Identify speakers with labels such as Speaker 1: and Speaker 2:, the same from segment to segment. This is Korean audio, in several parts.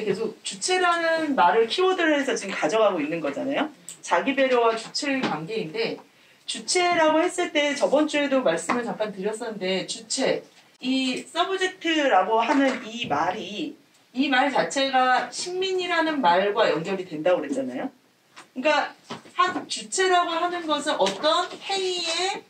Speaker 1: 이제 계속 주체라는 말을 키워드로 해서 지금 가져가고 있는 거잖아요. 자기 배려와 주체의 관계인데 주체라고 했을 때 저번 주에도 말씀을 잠깐 드렸었는데 주체, 이 서브젝트라고 하는 이 말이 이 말 자체가 신민이라는 말과 연결이 된다고 그랬잖아요. 그러니까 한 주체라고 하는 것은 어떤 행위에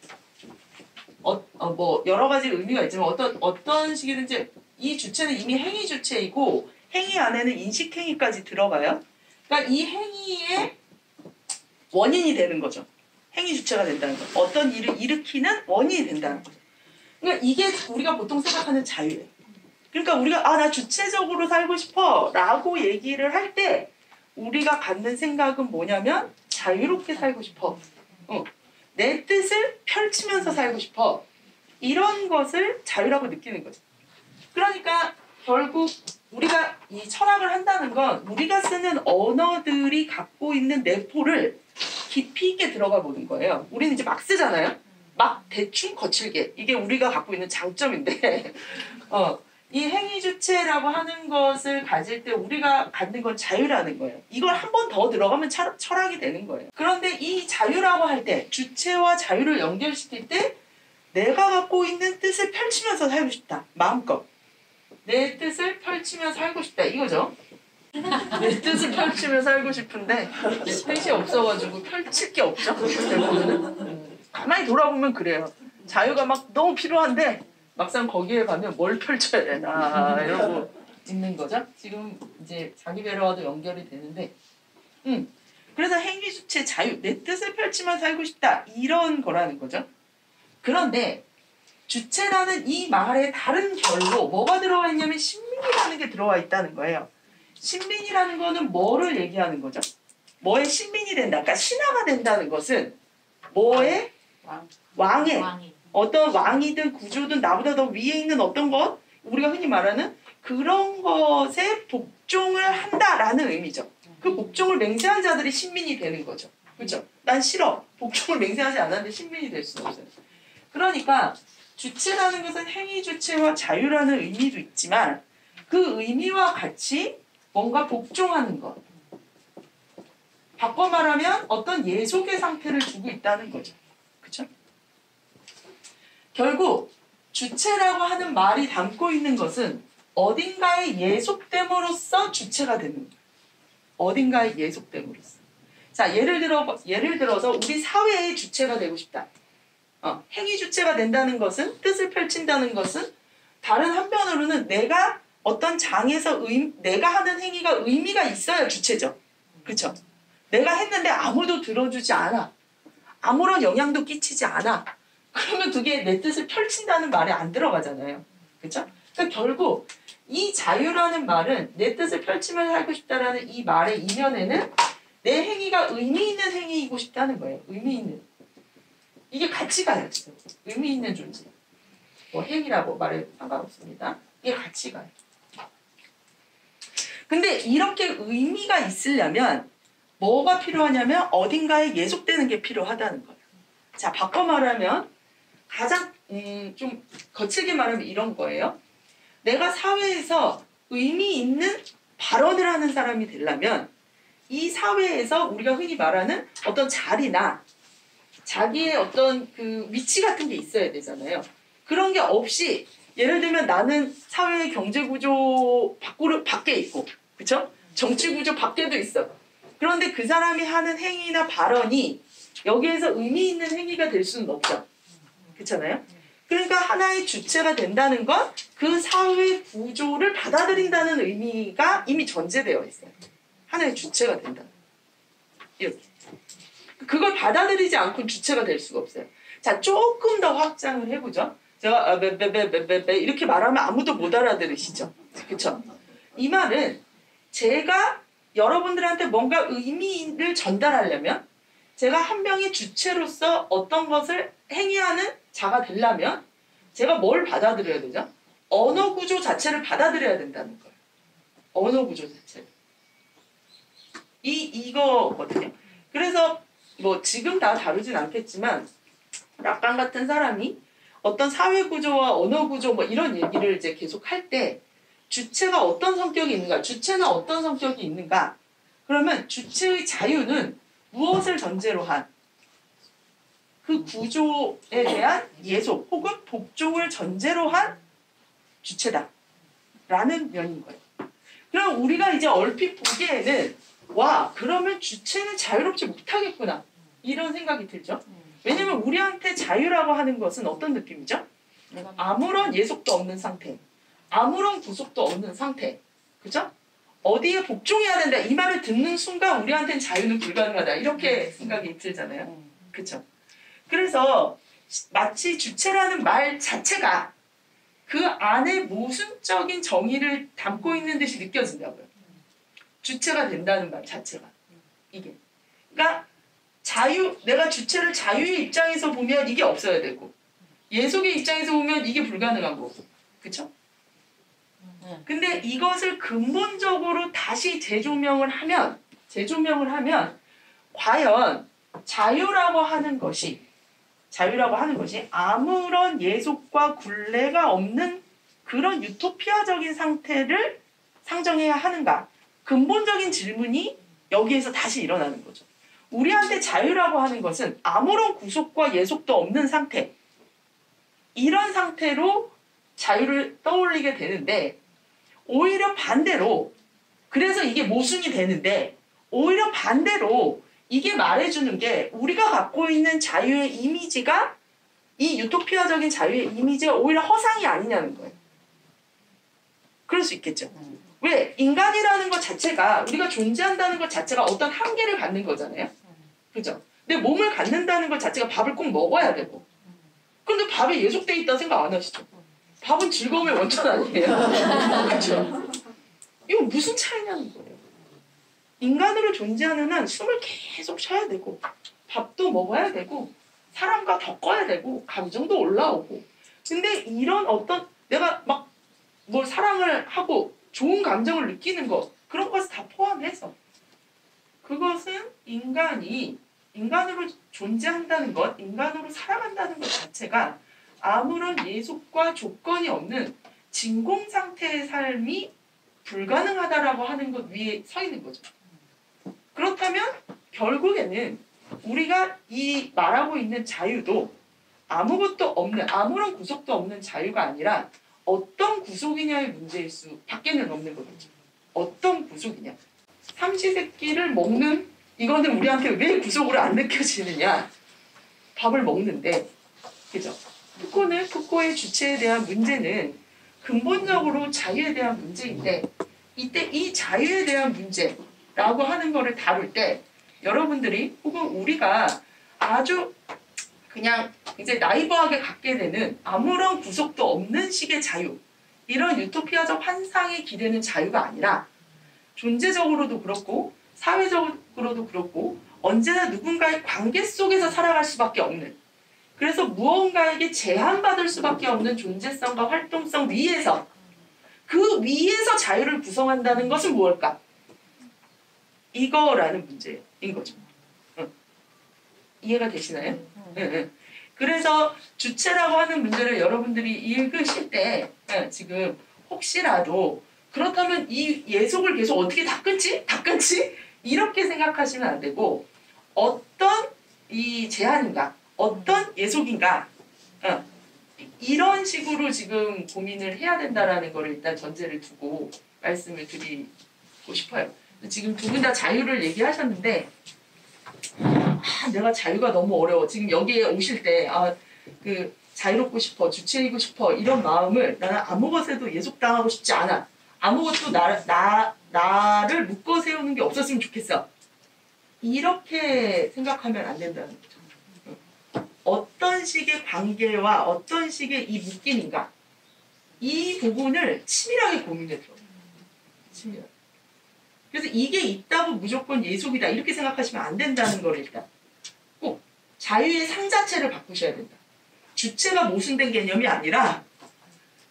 Speaker 1: 뭐 여러 가지 의미가 있지만 어떤 식이든지 이 주체는 이미 행위 주체이고 행위 안에는 인식 행위까지 들어가요. 그러니까 이 행위의 원인이 되는 거죠. 행위 주체가 된다는 거. 어떤 일을 일으키는 원인이 된다는 거죠. 그러니까 이게 우리가 보통 생각하는 자유예요. 그러니까 우리가 나 주체적으로 살고 싶어 라고 얘기를 할 때 우리가 갖는 생각은 뭐냐면 자유롭게 살고 싶어. 내 뜻을 펼치면서 살고 싶어. 이런 것을 자유라고 느끼는 거죠. 그러니까 결국 우리가 이 철학을 한다는 건 우리가 쓰는 언어들이 갖고 있는 내포를 깊이 있게 들어가 보는 거예요. 우리는 이제 막 쓰잖아요. 막 대충 거칠게. 이게 우리가 갖고 있는 장점인데 이 행위 주체라고 하는 것을 가질 때 우리가 갖는 건 자유라는 거예요. 이걸 한 번 더 들어가면 철학이 되는 거예요. 그런데 이 자유라고 할 때 주체와 자유를 연결시킬 때 내가 갖고 있는 뜻을 펼치면서 살고 싶다. 마음껏. 내 뜻을 펼치며 살고 싶다. 이거죠. 내 뜻을 펼치며 살고 싶은데 뜻이 없어가지고 펼칠 게 없죠. 대부분은. 가만히 돌아보면 그래요. 자유가 막 너무 필요한데 막상 거기에 가면 뭘 펼쳐야 되나 이러고 있는 거죠. 지금 이제 자기 배려와도 연결이 되는데 그래서 행위 주체 자유, 내 뜻을 펼치며 살고 싶다 이런 거라는 거죠. 그런데 주체라는 이 말의 다른 결로 뭐가 들어가 있냐면 신민이라는 게 들어와 있다는 거예요. 신민이라는 거는 뭐를 얘기하는 거죠? 뭐의 신민이 된다. 그러니까 신하가 된다는 것은 뭐의 왕의 어떤 왕이든 구조든 나보다 더 위에 있는 어떤 것 우리가 흔히 말하는 그런 것에 복종을 한다라는 의미죠. 그 복종을 맹세한 자들이 신민이 되는 거죠. 그렇죠? 난 싫어. 복종을 맹세하지 않았는데 신민이 될 수는 없어요. 그러니까 주체라는 것은 행위 주체와 자유라는 의미도 있지만 그 의미와 같이 뭔가 복종하는 것. 바꿔 말하면 어떤 예속의 상태를 두고 있다는 거죠. 그렇죠? 결국 주체라고 하는 말이 담고 있는 것은 어딘가에 예속됨으로써 주체가 되는 거예요. 어딘가에 예속됨으로써. 자, 예를 들어서 우리 사회의 주체가 되고 싶다. 행위 주체가 된다는 것은 뜻을 펼친다는 것은 다른 한편으로는 내가 어떤 장에서 내가 하는 행위가 의미가 있어야 주체죠. 그렇죠? 내가 했는데 아무도 들어주지 않아. 아무런 영향도 끼치지 않아. 그러면 그게 내 뜻을 펼친다는 말에 안 들어가잖아요. 그렇죠? 그러니까 결국 이 자유라는 말은 내 뜻을 펼치면서 살고 싶다라는 이 말의 이면에는 내 행위가 의미 있는 행위이고 싶다는 거예요. 의미 있는. 이게 같이 가요. 지금. 의미 있는 존재. 뭐 행위라고 말해 상관없습니다. 이게 같이 가요. 근데 이렇게 의미가 있으려면 뭐가 필요하냐면 어딘가에 예속되는 게 필요하다는 거예요. 자, 바꿔 말하면 가장 좀 거칠게 말하면 이런 거예요. 내가 사회에서 의미 있는 발언을 하는 사람이 되려면 이 사회에서 우리가 흔히 말하는 어떤 자리나 자기의 어떤 그 위치 같은 게 있어야 되잖아요. 그런 게 없이 예를 들면 나는 사회의 경제구조 밖에 있고 그쵸? 정치구조 밖에도 있어. 그런데 그 사람이 하는 행위나 발언이 여기에서 의미 있는 행위가 될 수는 없죠. 그렇잖아요? 그러니까 하나의 주체가 된다는 건 그 사회 구조를 받아들인다는 의미가 이미 전제되어 있어요. 하나의 주체가 된다. 이렇게. 그걸 받아들이지 않고 주체가 될 수가 없어요. 자, 조금 더 확장을 해보죠. 제가 이렇게 말하면 아무도 못 알아들으시죠. 그렇죠? 이 말은 제가 여러분들한테 뭔가 의미를 전달하려면 제가 한 명의 주체로서 어떤 것을 행위하는 자가 되려면 제가 뭘 받아들여야 되죠? 언어 구조 자체를 받아들여야 된다는 거예요. 언어 구조 자체를. 이거거든요. 그래서 뭐 지금 다 다루진 않겠지만 락강 같은 사람이 어떤 사회 구조와 언어 구조 뭐 이런 얘기를 이제 계속 할 때 주체가 어떤 성격이 있는가? 주체는 어떤 성격이 있는가? 그러면 주체의 자유는 무엇을 전제로 한 그 구조에 대한 예속 혹은 복종을 전제로 한 주체다. 라는 면인 거예요. 그럼 우리가 이제 얼핏 보기에는 와, 그러면 주체는 자유롭지 못하겠구나. 이런 생각이 들죠. 왜냐면 우리한테 자유라고 하는 것은 어떤 느낌이죠? 아무런 예속도 없는 상태. 아무런 구속도 없는 상태. 그죠? 어디에 복종해야 된다. 이 말을 듣는 순간 우리한테는 자유는 불가능하다. 이렇게 생각이 들잖아요. 그렇죠? 그래서 마치 주체라는 말 자체가 그 안에 모순적인 정의를 담고 있는 듯이 느껴진다고요. 주체가 된다는 말 자체가. 이게. 그러니까 내가 주체를 자유의 입장에서 보면 이게 없어야 되고 예속의 입장에서 보면 이게 불가능한 거고. 그렇죠? 근데 이것을 근본적으로 다시 재조명을 하면 과연 자유라고 하는 것이 아무런 예속과 굴레가 없는 그런 유토피아적인 상태를 상정해야 하는가? 근본적인 질문이 여기에서 다시 일어나는 거죠. 우리한테 자유라고 하는 것은 아무런 구속과 예속도 없는 상태. 이런 상태로 자유를 떠올리게 되는데 오히려 반대로 그래서 이게 모순이 되는데 오히려 반대로 이게 말해주는 게 우리가 갖고 있는 자유의 이미지가 이 유토피아적인 자유의 이미지가 오히려 허상이 아니냐는 거예요. 그럴 수 있겠죠. 왜? 인간이라는 것 자체가 우리가 존재한다는 것 자체가 어떤 한계를 갖는 거잖아요. 그죠? 근데 몸을 갖는다는 것 자체가 밥을 꼭 먹어야 되고 근데 밥에 예속돼 있다는 생각 안 하시죠? 밥은 즐거움의 원천 아니에요. 그렇죠? 이거 무슨 차이냐는 거예요. 인간으로 존재하는 한 숨을 계속 쉬어야 되고 밥도 먹어야 되고 사람과 겪어야 되고 감정도 올라오고 근데 이런 어떤 내가 막 뭘 사랑을 하고 좋은 감정을 느끼는 것 그런 것을 다 포함해서 그것은 인간으로 존재한다는 것 인간으로 살아간다는 것 자체가 아무런 예속과 조건이 없는 진공 상태의 삶이 불가능하다라고 하는 것 위에 서 있는 거죠. 그렇다면 결국에는 우리가 이 말하고 있는 자유도 아무것도 없는 아무런 구속도 없는 자유가 아니라 어떤 구속이냐의 문제일 수밖에는 없는 거겠죠. 어떤 구속이냐. 삼시세끼를 먹는 이거는 우리한테 왜 구속으로 안 느껴지느냐. 밥을 먹는데 그죠? 푸코의 주체에 대한 문제는 근본적으로 자유에 대한 문제인데 이때 이 자유에 대한 문제라고 하는 거를 다룰 때 여러분들이 혹은 우리가 아주 그냥 이제 나이브하게 갖게 되는 아무런 구속도 없는 식의 자유 이런 유토피아적 환상에 기대는 자유가 아니라 존재적으로도 그렇고 사회적으로도 그렇고 언제나 누군가의 관계 속에서 살아갈 수밖에 없는 그래서 무언가에게 제한받을 수밖에 없는 존재성과 활동성 위에서 그 위에서 자유를 구성한다는 것은 무엇일까? 이거라는 문제인 거죠. 이해가 되시나요? 응. 그래서 주체라고 하는 문제를 여러분들이 읽으실 때 지금 혹시라도 그렇다면 이 예속을 계속 어떻게 다 끊지? 이렇게 생각하시면 안 되고 어떤 이 제한인가? 어떤 예속인가? 이런 식으로 지금 고민을 해야 된다라는 걸 일단 전제를 두고 말씀을 드리고 싶어요. 지금 두 분 다 자유를 얘기하셨는데 내가 자유가 너무 어려워. 지금 여기에 오실 때 자유롭고 싶어, 주체이고 싶어 이런 마음을 나는 아무 것에도 예속당하고 싶지 않아. 아무것도 나를 묶어 세우는 게 없었으면 좋겠어. 이렇게 생각하면 안 된다는 거죠. 어떤 식의 관계와 어떤 식의 이 묶임인가 이 부분을 치밀하게 고민해 들어요. 치밀하게. 그래서 이게 있다고 무조건 예속이다 이렇게 생각하시면 안 된다는 걸 일단 꼭 자유의 상 자체를 바꾸셔야 된다. 주체가 모순된 개념이 아니라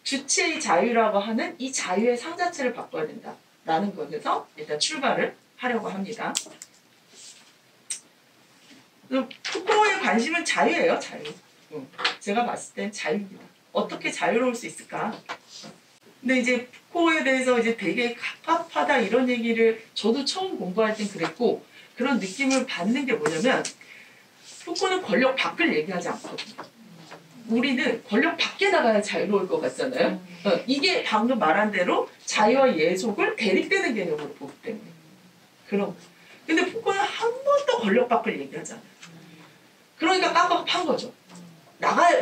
Speaker 1: 주체의 자유라고 하는 이 자유의 상 자체를 바꿔야 된다라는 것에서 일단 출발을 하려고 합니다. 푸코의 관심은 자유예요. 자유. 제가 봤을 땐 자유입니다. 어떻게 자유로울 수 있을까? 근데 이제 푸코에 대해서 이제 되게 갑갑하다 이런 얘기를 저도 처음 공부할 땐 그랬고 그런 느낌을 받는 게 뭐냐면 푸코는 권력 밖을 얘기하지 않거든요. 우리는 권력 밖에 나가야 자유로울 것 같잖아요. 이게 방금 말한 대로 자유와 예속을 대립되는 개념으로 보기 때문에 그런. 근데 푸코는 한 번도 권력 밖을 얘기하지 않아요. 그러니까 깜깜한 거죠.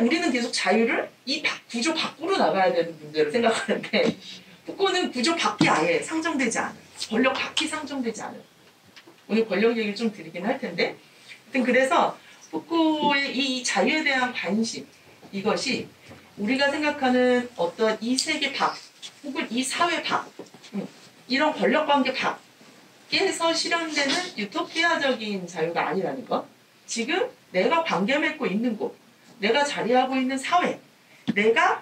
Speaker 1: 우리는 계속 자유를 이 구조 밖으로 나가야 되는 문제로 생각하는데 푸코는 구조 밖이 아예 상정되지 않아요. 권력 밖이 상정되지 않아요. 오늘 권력 얘기를 좀 드리긴 할 텐데 하여튼 그래서 푸코의 이 자유에 대한 관심 이것이 우리가 생각하는 어떤 이 세계 밖 혹은 이 사회 밖 이런 권력관계 밖에서 실현되는 유토피아적인 자유가 아니라는 것. 지금 내가 관계 맺고 있는 곳 내가 자리하고 있는 사회 내가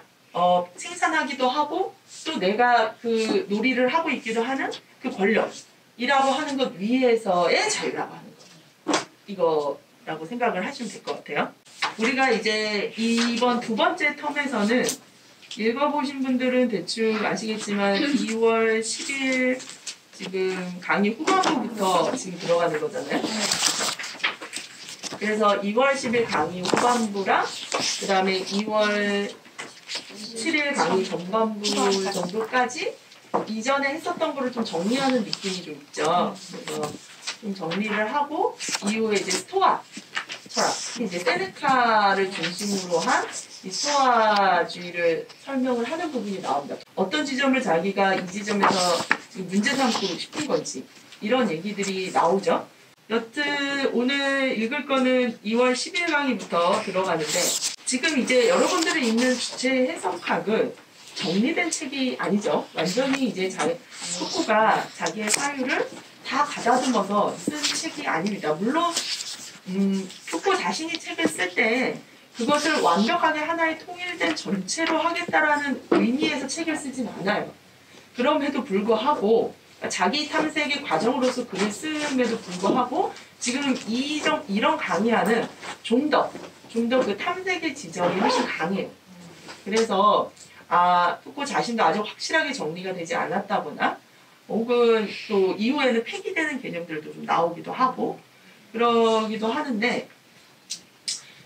Speaker 1: 생산하기도 하고 또 내가 그 놀이를 하고 있기도 하는 그 권력이라고 하는 것 위에서의 자유라고 하는 것. 이거라고 생각을 하시면 될 것 같아요. 우리가 이제 이번 두 번째 텀에서는 읽어보신 분들은 대충 아시겠지만 2월 10일 지금 강의 후반부부터 지금 들어가는 거잖아요. 그래서 2월 10일 강의 후반부랑 그 다음에 2월 7일 강의 전반부 정도까지 이전에 했었던 거를 좀 정리하는 느낌이 좀 있죠. 그래서 좀 정리를 하고 이후에 이제 스토아 철학, 이제 세네카를 중심으로 한 이 스토아주의를 설명을 하는 부분이 나옵니다. 어떤 지점을 자기가 이 지점에서 문제 삼고 싶은 건지 이런 얘기들이 나오죠. 여튼 오늘 읽을 거는 2월 10일 강의부터 들어가는데 지금 이제 여러분들이 읽는 주체 해석학은 정리된 책이 아니죠. 완전히 이제 푸코가 자기의 사유를 다 가다듬어서 쓴 책이 아닙니다. 물론 푸코 자신이 책을 쓸 때 그것을 완벽하게 하나의 통일된 전체로 하겠다라는 의미에서 책을 쓰진 않아요. 그럼에도 불구하고 자기 탐색의 과정으로서 글을 쓰음에도 불구하고 지금 이런 강의하는 좀 더 그 탐색의 지점이 훨씬 강해요. 그래서 푸코 자신도 아직 확실하게 정리가 되지 않았다거나 혹은 또 이후에는 폐기되는 개념들도 좀 나오기도 하고 그러기도 하는데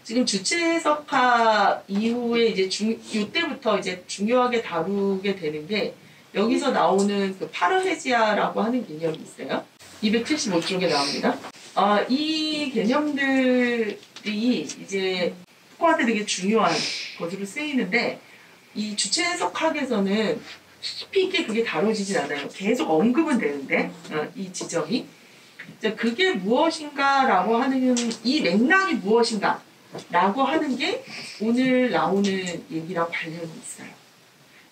Speaker 1: 지금 주체 해석학 이후에 이제 이때부터 이제 중요하게 다루게 되는 게 여기서 나오는 그 파르헤지아라고 하는 개념이 있어요. 275쪽에 나옵니다. 이 개념들이 이제 푸코한테 되게 중요한 것으로 쓰이는데 이 주체 해석학에서는 깊이 있게 그게 다뤄지진 않아요. 계속 언급은 되는데 이 지점이 그게 무엇인가라고 하는 이 맥락이 무엇인가라고 하는 게 오늘 나오는 얘기랑 관련이 있어요.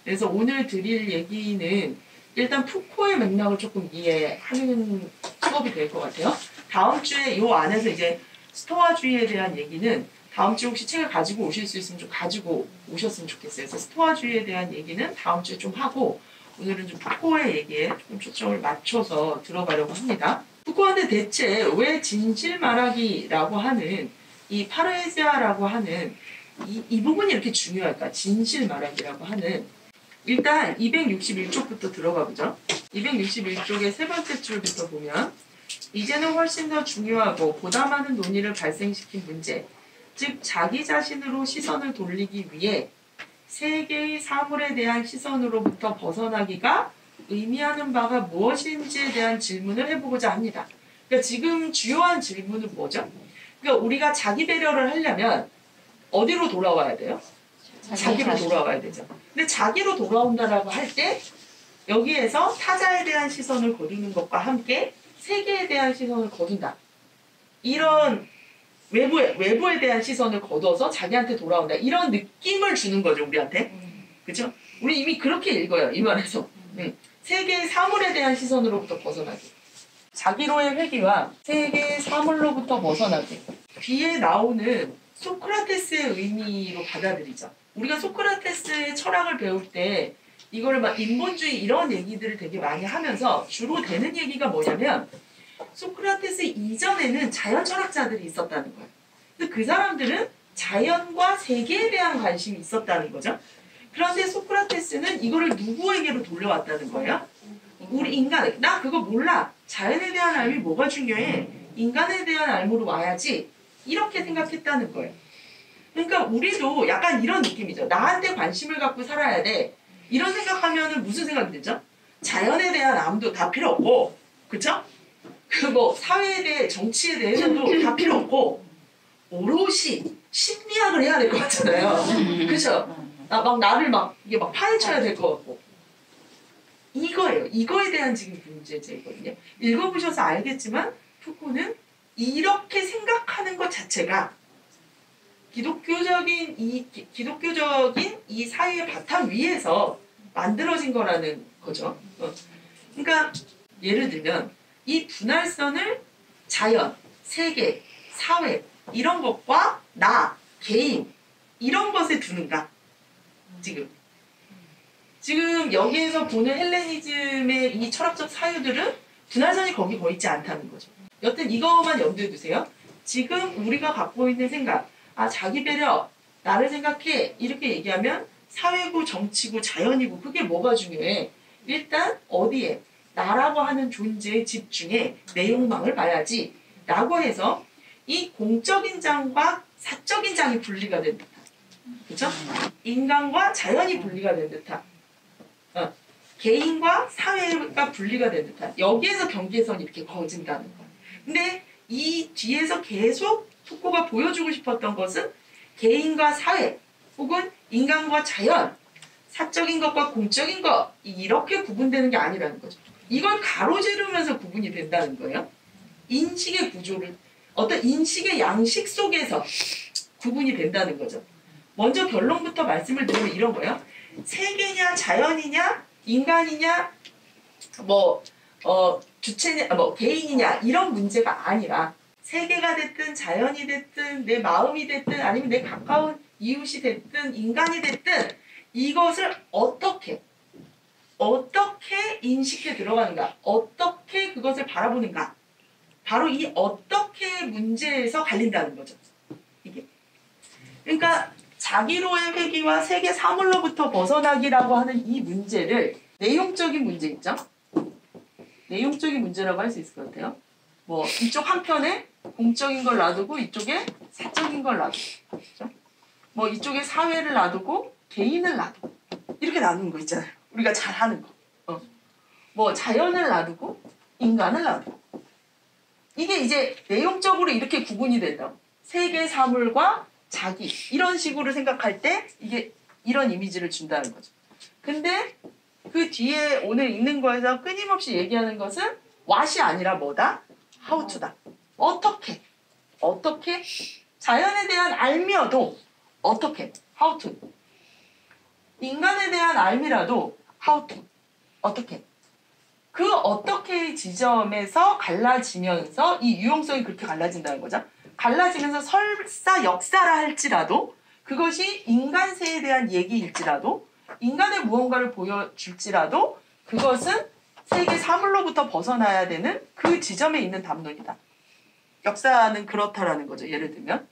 Speaker 1: 그래서 오늘 드릴 얘기는 일단 푸코의 맥락을 조금 이해하는 수업이 될 것 같아요. 다음 주에 이 안에서 이제 스토아주의에 대한 얘기는 다음 주에 혹시 책을 가지고 오실 수 있으면 좀 가지고 오셨으면 좋겠어요. 그래서 스토아주의에 대한 얘기는 다음 주에 좀 하고 오늘은 좀 푸코의 얘기에 조금 초점을 맞춰서 들어가려고 합니다. 푸코한테 대체 왜 진실 말하기라고 하는 이 파르헤지아라고 하는 이 부분이 이렇게 중요할까? 진실 말하기라고 하는 일단 261쪽부터 들어가 보죠. 261쪽의 세 번째 줄부터 보면 이제는 훨씬 더 중요하고 보다 많은 논의를 발생시킨 문제 즉 자기 자신으로 시선을 돌리기 위해 세계의 사물에 대한 시선으로부터 벗어나기가 의미하는 바가 무엇인지에 대한 질문을 해보고자 합니다. 그러니까 지금 주요한 질문은 뭐죠? 그러니까 우리가 자기 배려를 하려면 어디로 돌아와야 돼요? 자기로 돌아와야 되죠. 근데 자기로 돌아온다라고 할 때 여기에서 타자에 대한 시선을 거두는 것과 함께 세계에 대한 시선을 거둔다. 이런 외부에 대한 시선을 거둬서 자기한테 돌아온다. 이런 느낌을 주는 거죠, 우리한테. 그죠? 우리 이미 그렇게 읽어요, 이 말에서. 세계의 사물에 대한 시선으로부터 벗어나기. 자기로의 회귀와 세계의 사물로부터 벗어나기. 뒤에 나오는 소크라테스의 의미로 받아들이죠. 우리가 소크라테스의 철학을 배울 때 이거를 막 인본주의 이런 얘기들을 되게 많이 하면서 주로 되는 얘기가 뭐냐면 소크라테스 이전에는 자연 철학자들이 있었다는 거예요. 근데 그 사람들은 자연과 세계에 대한 관심이 있었다는 거죠. 그런데 소크라테스는 이거를 누구에게로 돌려왔다는 거예요? 우리 인간, 나 그거 몰라. 자연에 대한 알미 뭐가 중요해? 인간에 대한 알무로 와야지. 이렇게 생각했다는 거예요. 그러니까 우리도 약간 이런 느낌이죠. 나한테 관심을 갖고 살아야 돼. 이런 생각하면은 무슨 생각이 들죠? 자연에 대한 암도 다 필요 없고, 그쵸? 그 뭐 사회에 대해 정치에 대해서도 다 필요 없고, 오롯이 심리학을 해야 될 것 같잖아요. 그쵸? 나를 이게 파헤쳐야 될 것 같고. 이거예요. 이거에 대한 지금 문제제거든요. 읽어보셔서 알겠지만 푸코는 이렇게 생각하는 것 자체가 기독교적인 이 사회의 바탕 위에서 만들어진 거라는 거죠. 그러니까 예를 들면 이 분할선을 자연, 세계, 사회 이런 것과 나, 개인 이런 것에 두는가? 지금 여기에서 보는 헬레니즘의 이 철학적 사유들은 분할선이 거기 거 있지 않다는 거죠. 여튼 이것만 염두에 두세요. 지금 우리가 갖고 있는 생각, 자기 배려, 나를 생각해 이렇게 얘기하면 사회고 정치고 자연이고 그게 뭐가 중요해? 일단 어디에? 나라고 하는 존재에 집중해 내 욕망을 봐야지 라고 해서 이 공적인 장과 사적인 장이 분리가 된 듯한, 그렇죠? 인간과 자연이 분리가 된 듯한, 개인과 사회가 분리가 된 듯한, 여기에서 경계선이 이렇게 거진다는 거예요. 근데 이 뒤에서 계속 푸코가 보여주고 싶었던 것은 개인과 사회 혹은 인간과 자연, 사적인 것과 공적인 것 이렇게 구분되는 게 아니라는 거죠. 이걸 가로지르면서 구분이 된다는 거예요. 인식의 구조를 어떤 인식의 양식 속에서 구분이 된다는 거죠. 먼저 결론부터 말씀을 드리면 이런 거예요. 세계냐 자연이냐 인간이냐 주체냐 개인이냐 이런 문제가 아니라 세계가 됐든 자연이 됐든 내 마음이 됐든 아니면 내 가까운 이웃이 됐든 인간이 됐든 이것을 어떻게 인식해 들어가는가, 어떻게 그것을 바라보는가, 바로 이 어떻게 문제에서 갈린다는 거죠. 이게. 그러니까 자기로의 회귀와 세계 사물로부터 벗어나기라고 하는 이 문제를 내용적인 문제 있죠? 내용적인 문제라고 할 수 있을 것 같아요. 이쪽 한편에 공적인 걸 놔두고 이쪽에 사적인 걸 놔두고, 그렇죠? 이쪽에 사회를 놔두고 개인을 놔두고 이렇게 나누는 거 있잖아요. 우리가 잘 하는 거. 자연을 놔두고 인간을 놔두고 이게 이제 내용적으로 이렇게 구분이 된다고. 세계 사물과 자기 이런 식으로 생각할 때 이게 이런 이미지를 준다는 거죠. 근데 그 뒤에 오늘 읽는 거에서 끊임없이 얘기하는 것은 what이 아니라 뭐다? how to다. 어떻게 자연에 대한 알미여도 어떻게 how to, 인간에 대한 알미라도 how to 어떻게, 그 어떻게의 지점에서 갈라지면서 이 유용성이 그렇게 갈라진다는 거죠. 갈라지면서 설사 역사라 할지라도 그것이 인간세에 대한 얘기일지라도 인간의 무언가를 보여줄지라도 그것은 세계 사물로부터 벗어나야 되는 그 지점에 있는 담론이다. 역사는 그렇다라는 거죠. 예를 들면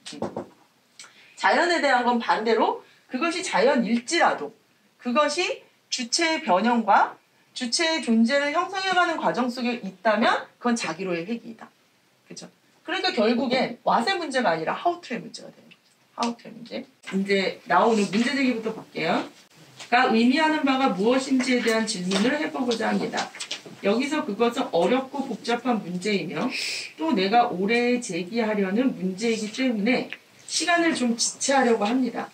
Speaker 1: 자연에 대한 건 반대로 그것이 자연일지라도 그것이 주체의 변형과 주체의 존재를 형성해가는 과정 속에 있다면 그건 자기로의 회귀이다. 그렇죠? 그러니까 결국엔 what의 문제가 아니라 how to의 문제가 되는 거죠. how to의 문제. 이제 나오는 문제제기부터 볼게요. 가 의미하는 바가 무엇인지에 대한 질문을 해보고자 합니다. 여기서 그것은 어렵고 복잡한 문제이며 또 내가 오래 제기하려는 문제이기 때문에 시간을 좀 지체하려고 합니다.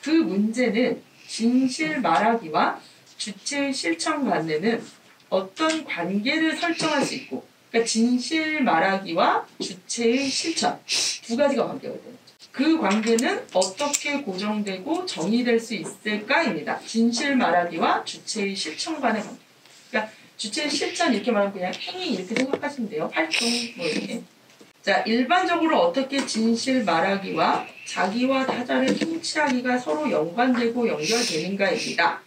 Speaker 1: 그 문제는 진실 말하기와 주체의 실천 간에는 어떤 관계를 설정할 수 있고, 그러니까 진실 말하기와 주체의 실천 두 가지가 관계가 되는 거죠. 그 관계는 어떻게 고정되고 정의될 수 있을까입니다. 진실 말하기와 주체의 실천 간의 관계. 그러니까 주체의 실천 이렇게 말하면 그냥 행위 이렇게 생각하시면 돼요. 활동 이렇게. 자, 일반적으로 어떻게 진실 말하기와 자기와 타자를 통치하기가 서로 연관되고 연결되는가입니다.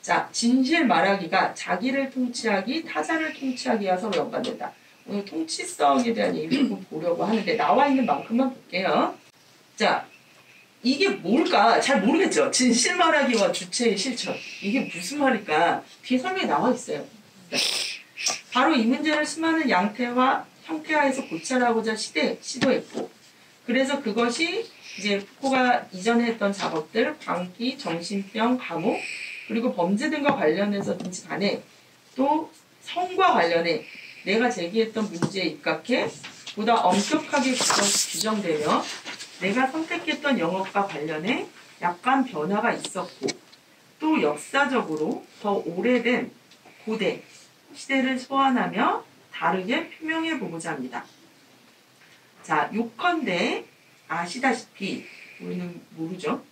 Speaker 1: 자, 진실 말하기가 자기를 통치하기, 타자를 통치하기와 서로 연관된다. 오늘 통치성에 대한 얘기를 조금 보려고 하는데 나와 있는 만큼만 볼게요. 자, 이게 뭘까? 잘 모르겠죠? 진실 말하기와 주체의 실천. 이게 무슨 말일까? 뒤에 설명이 나와 있어요. 바로 이 문제를 수많은 양태와 형태화해서 고찰하고자 시도했고, 그래서 그것이 이제 푸코가 이전에 했던 작업들, 광기, 정신병, 감옥, 그리고 범죄 등과 관련해서든지 간에 또 성과 관련해 내가 제기했던 문제에 입각해 보다 엄격하게 규정되며 내가 선택했던 영역과 관련해 약간 변화가 있었고 또 역사적으로 더 오래된 고대 시대를 소환하며 다르게 표명해 보고자 합니다. 자, 요컨대 아시다시피 우리는 모르죠?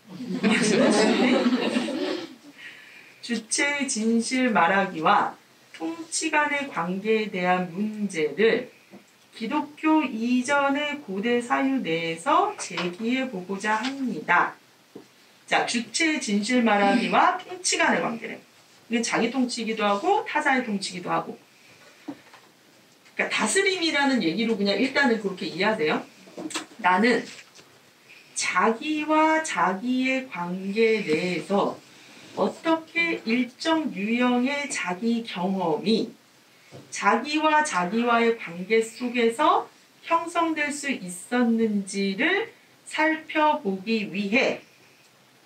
Speaker 1: 주체의 진실 말하기와 통치 간의 관계에 대한 문제를 기독교 이전의 고대 사유 내에서 제기해 보고자 합니다. 자, 주체의 진실 말하기와 통치 간의 관계래. 이게 자기 통치이기도 하고 타자의 통치이기도 하고. 그러니까 다스림이라는 얘기로 그냥 일단은 그렇게 이해하세요. 나는 자기와 자기의 관계 내에서 어떻게 일정 유형의 자기 경험이 자기와 자기와의 관계 속에서 형성될 수 있었는지를 살펴보기 위해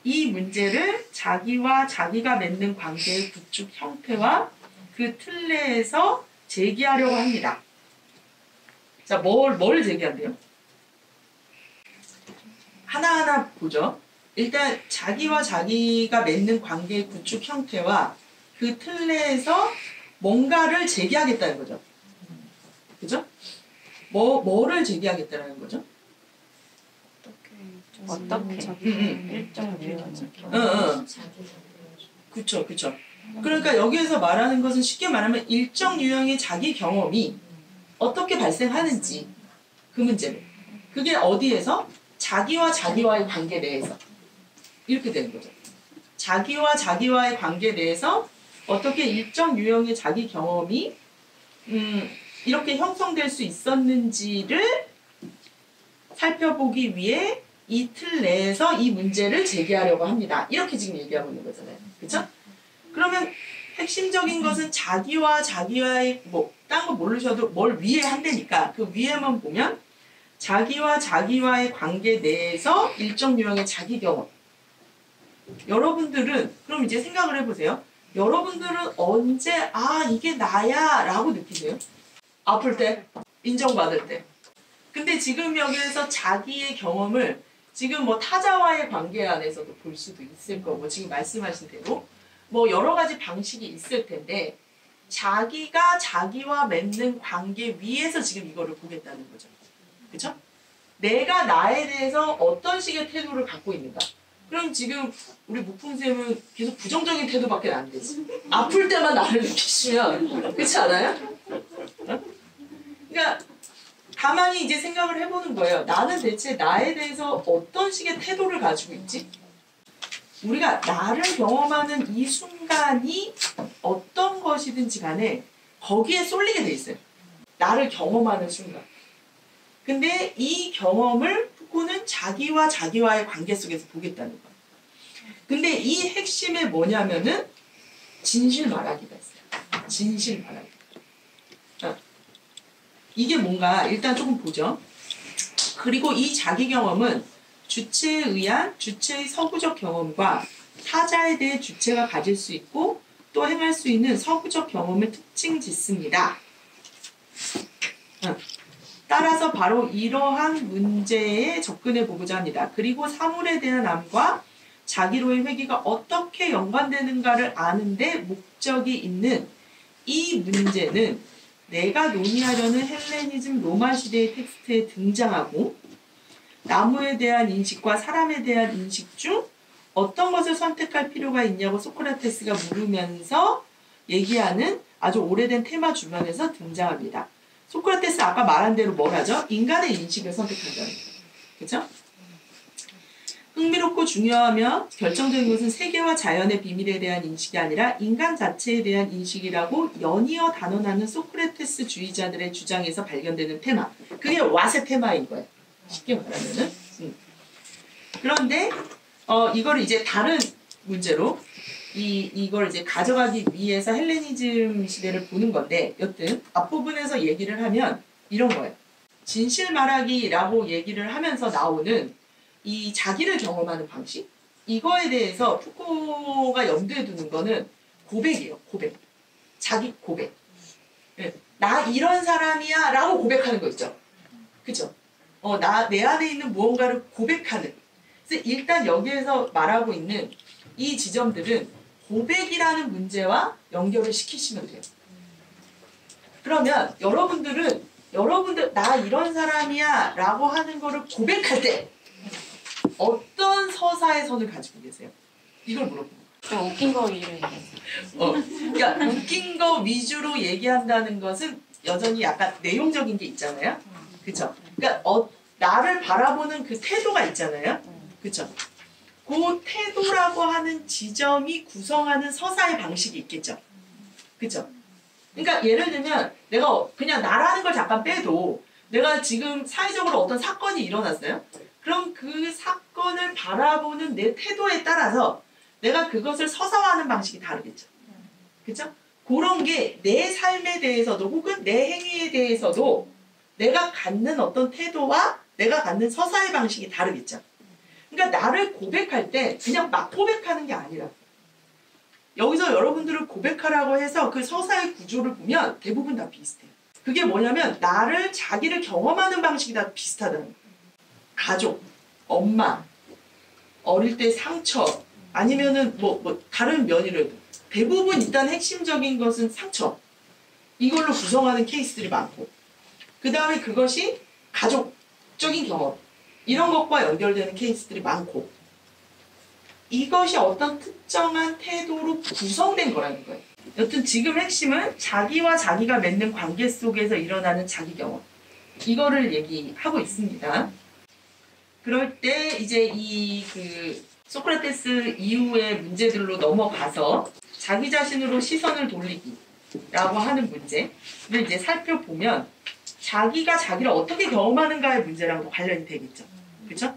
Speaker 1: 이 문제를 자기와 자기가 맺는 관계의 구축 형태와 그 틀 내에서 제기하려고 합니다. 자, 뭘 제기한대요? 하나하나 보죠. 일단 자기와 자기가 맺는 관계의 구축 형태와 그 틀 내에서 뭔가를 제기하겠다는 거죠. 그죠? 뭐를 제기하겠다는 거죠?
Speaker 2: 어떻게 일정 유형
Speaker 1: 그쵸. 그러니까 여기에서 말하는 것은 쉽게 말하면 일정 유형의 자기 경험이 어떻게 발생하는지 그 문제를. 그게 어디에서? 자기와 자기와의 관계 내에서. 이렇게 되는 거죠. 자기와 자기와의 관계 내에서 어떻게 일정 유형의 자기 경험이 이렇게 형성될 수 있었는지를 살펴보기 위해 이 틀 내에서 이 문제를 제기하려고 합니다. 이렇게 지금 얘기하고 있는 거잖아요. 그렇죠? 그러면 핵심적인 것은 자기와 자기와의 딴 거 모르셔도 뭘 위에 한다니까 그 위에만 보면 자기와 자기와의 관계 내에서 일정 유형의 자기 경험. 여러분들은 그럼 이제 생각을 해보세요. 여러분들은 언제 이게 나야 라고 느끼세요? 아플 때? 인정받을 때? 근데 지금 여기에서 자기의 경험을 지금 타자와의 관계 안에서도 볼 수도 있을 거고 지금 말씀하신 대로 여러 가지 방식이 있을 텐데 자기가 자기와 맺는 관계 위에서 지금 이거를 보겠다는 거죠. 그렇죠? 내가 나에 대해서 어떤 식의 태도를 갖고 있는가. 그럼 지금 우리 무풍쌤은 계속 부정적인 태도밖에 안 되지. 아플 때만 나를 느끼시면 그렇지 않아요? 그러니까 가만히 이제 생각을 해보는 거예요. 나는 대체 나에 대해서 어떤 식의 태도를 가지고 있지? 우리가 나를 경험하는 이 순간이 어떤 것이든지 간에 거기에 쏠리게 돼 있어요. 나를 경험하는 순간. 근데 이 경험을 푸코는 자기와 자기와의 관계 속에서 보겠다는 거예요. 근데 이 핵심에 뭐냐면은 진실 말하기가 있어요. 진실 말하기. 이게 뭔가 일단 조금 보죠. 그리고 이 자기 경험은 주체에 의한 주체의 서구적 경험과 타자에 대해 주체가 가질 수 있고 또 행할 수 있는 서구적 경험을 특징 짓습니다. 따라서 바로 이러한 문제에 접근해 보고자 합니다. 그리고 사물에 대한 암과 자기로의 회귀가 어떻게 연관되는가를 아는데 목적이 있는 이 문제는 내가 논의하려는 헬레니즘 로마 시대의 텍스트에 등장하고 나무에 대한 인식과 사람에 대한 인식 중 어떤 것을 선택할 필요가 있냐고 소크라테스가 물으면서 얘기하는 아주 오래된 테마 주변에서 등장합니다. 소크라테스 아까 말한 대로 뭘 하죠? 인간의 인식을 선택한다는 거예요. 그렇죠? 흥미롭고 중요하며 결정적인 것은 세계와 자연의 비밀에 대한 인식이 아니라 인간 자체에 대한 인식이라고 연이어 단언하는 소크라테스 주의자들의 주장에서 발견되는 테마. 그게 왓의 테마인 거예요. 쉽게 말하면은. 그런데 이걸 이제 다른 문제로 이걸 이제 가져가기 위해서 헬레니즘 시대를 보는 건데, 여튼 앞부분에서 얘기를 하면 이런 거예요. 진실 말하기라고 얘기를 하면서 나오는 이 자기를 경험하는 방식, 이거에 대해서 푸코가 염두에 두는 거는 고백이에요. 고백. 자기 고백. 네. 나 이런 사람이야 라고 고백하는 거 있죠. 그죠? 내 안에 있는 무언가를 고백하는. 그래서 일단 여기에서 말하고 있는 이 지점들은 고백이라는 문제와 연결을 시키시면 돼요. 그러면 여러분들 나 이런 사람이야 라고 하는 거를 고백할 때 어떤 서사의 선을 가지고 계세요? 이걸 물어보는 거예요.
Speaker 2: 좀 웃긴 거 위주로 얘기해요.
Speaker 1: 그러니까 웃긴 거 위주로 얘기한다는 것은 여전히 약간 내용적인 게 있잖아요. 그쵸? 그러니까 나를 바라보는 그 태도가 있잖아요. 그쵸? 그 태도라고 하는 지점이 구성하는 서사의 방식이 있겠죠. 그쵸? 그러니까 예를 들면 내가 그냥 나라는 걸 잠깐 빼도 내가 지금 사회적으로 어떤 사건이 일어났어요. 그럼 그 사건을 바라보는 내 태도에 따라서 내가 그것을 서사화하는 방식이 다르겠죠. 그쵸? 그런 게 내 삶에 대해서도 혹은 내 행위에 대해서도 내가 갖는 어떤 태도와 내가 갖는 서사의 방식이 다르겠죠. 그러니까 나를 고백할 때 그냥 막 고백하는 게 아니라 여기서 여러분들을 고백하라고 해서 그 서사의 구조를 보면 대부분 다 비슷해요. 그게 뭐냐면 나를 자기를 경험하는 방식이 다 비슷하다는 거예요. 가족, 엄마, 어릴 때 상처 아니면은 뭐 다른 면이라도 대부분 일단 핵심적인 것은 상처. 이걸로 구성하는 케이스들이 많고 그 다음에 그것이 가족적인 경험 이런 것과 연결되는 케이스들이 많고 이것이 어떤 특정한 태도로 구성된 거라는 거예요. 여튼 지금 핵심은 자기와 자기가 맺는 관계 속에서 일어나는 자기 경험 이거를 얘기하고 있습니다. 그럴 때 이제 그 소크라테스 이후의 문제들로 넘어가서 자기 자신으로 시선을 돌리기라고 하는 문제를 이제 살펴보면 자기가 자기를 어떻게 경험하는가의 문제랑도 관련이 되겠죠. 그렇죠?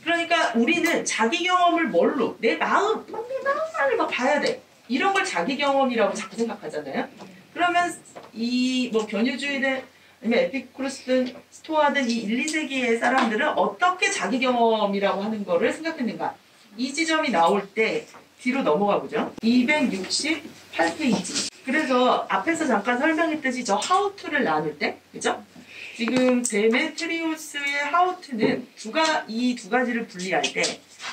Speaker 1: 그러니까 우리는 자기 경험을 뭘로 내 마음만을 막 봐야 돼. 이런 걸 자기 경험이라고 자꾸 생각하잖아요. 그러면 이 뭐 견유주의든 아니면 에피쿠로스든 스토아든 이 1, 2세기의 사람들은 어떻게 자기 경험이라고 하는 거를 생각했는가? 이 지점이 나올 때 뒤로 넘어가 보죠. 268페이지. 그래서 앞에서 잠깐 설명했듯이 저 하우투를 나눌 때, 그죠? 지금 데메트리우스의 하우투는 이 두 가지를 분리할 때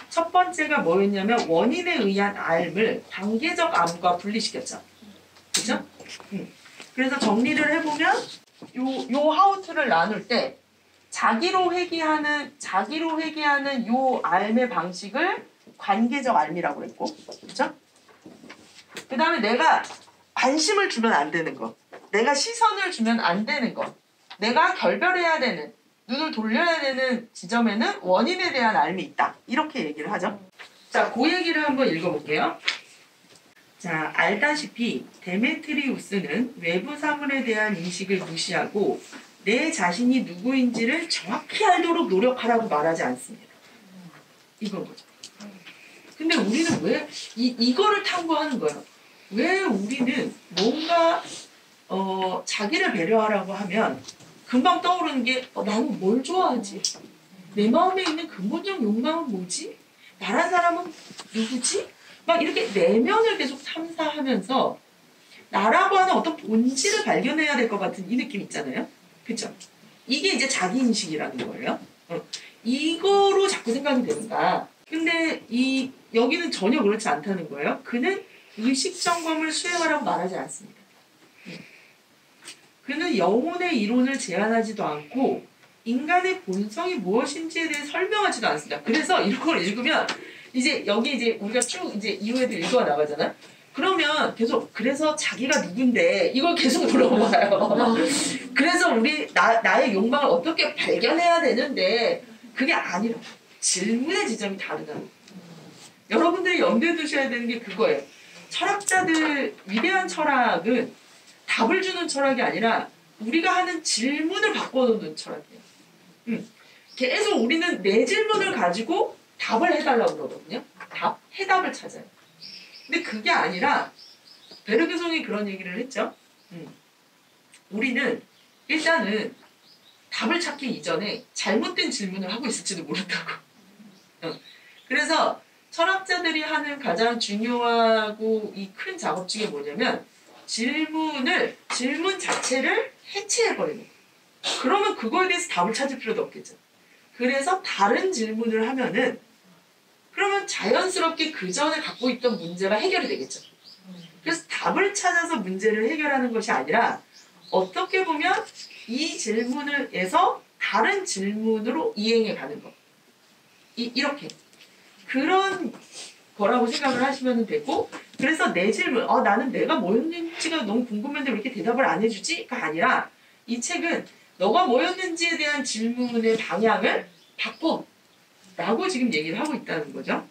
Speaker 1: 첫 번째가 뭐였냐면 원인에 의한 암을 관계적 암과 분리시켰죠. 그죠? 그래서 정리를 해보면 요 하우투를 나눌 때 자기로 회귀하는 요 암의 방식을 관계적 암이라고 했고, 그죠? 그 다음에 내가 관심을 주면 안 되는 거, 내가 시선을 주면 안 되는 거, 내가 결별해야 되는, 눈을 돌려야 되는 지점에는 원인에 대한 알미 있다. 이렇게 얘기를 하죠. 자, 그 얘기를 한번 읽어볼게요. 자, 알다시피 데메트리우스는 외부 사물에 대한 인식을 무시하고 내 자신이 누구인지를 정확히 알도록 노력하라고 말하지 않습니다. 이건 거죠. 근데 우리는 왜 이거를 탐구하는 거예요? 왜 우리는 뭔가 자기를 배려하라고 하면 금방 떠오르는 게 나는 뭘 좋아하지? 내 마음에 있는 근본적 욕망은 뭐지? 나란 사람은 누구지? 막 이렇게 내면을 계속 탐사하면서 나라고 하는 어떤 본질을 발견해야 될 것 같은 이 느낌 있잖아요. 그쵸? 이게 이제 자기인식이라는 거예요. 이거로 자꾸 생각이 되는가. 근데 여기는 전혀 그렇지 않다는 거예요. 그는 의식점검을 수행하라고 말하지 않습니다. 그는 영혼의 이론을 제안하지도 않고 인간의 본성이 무엇인지에 대해 설명하지도 않습니다. 그래서 이런 걸 읽으면 이제 여기 이제 우리가 쭉 이제 이후에도 읽어 나가잖아요. 그러면 계속 그래서 자기가 누군데 이걸 계속 물어봐요. 그래서 나의 욕망을 어떻게 발견해야 되는데 그게 아니라 질문의 지점이 다르다는 거예요. 여러분들이 염두에 두셔야 되는 게 그거예요. 철학자들 위대한 철학은 답을 주는 철학이 아니라 우리가 하는 질문을 바꿔놓는 철학이에요. 계속 우리는 내 질문을 가지고 답을 해달라고 그러거든요. 해답을 찾아요. 근데 그게 아니라 베르그송이 그런 얘기를 했죠. 우리는 일단은 답을 찾기 이전에 잘못된 질문을 하고 있을지도 모른다고. 그래서 철학자들이 하는 가장 중요하고 이 큰 작업 중에 뭐냐면 질문 자체를 해체해버리는 거예요. 그러면 그거에 대해서 답을 찾을 필요도 없겠죠. 그래서 다른 질문을 하면은 그러면 자연스럽게 그 전에 갖고 있던 문제가 해결이 되겠죠. 그래서 답을 찾아서 문제를 해결하는 것이 아니라 어떻게 보면 이 질문에서 다른 질문으로 이행해 가는 거. 이렇게. 그런 거라고 생각을 하시면 되고, 그래서 내 질문, 나는 내가 뭐였는지가 너무 궁금한데 왜 이렇게 대답을 안 해주지?가 아니라 이 책은 너가 뭐였는지에 대한 질문의 방향을 바꿔. 라고 지금 얘기를 하고 있다는 거죠.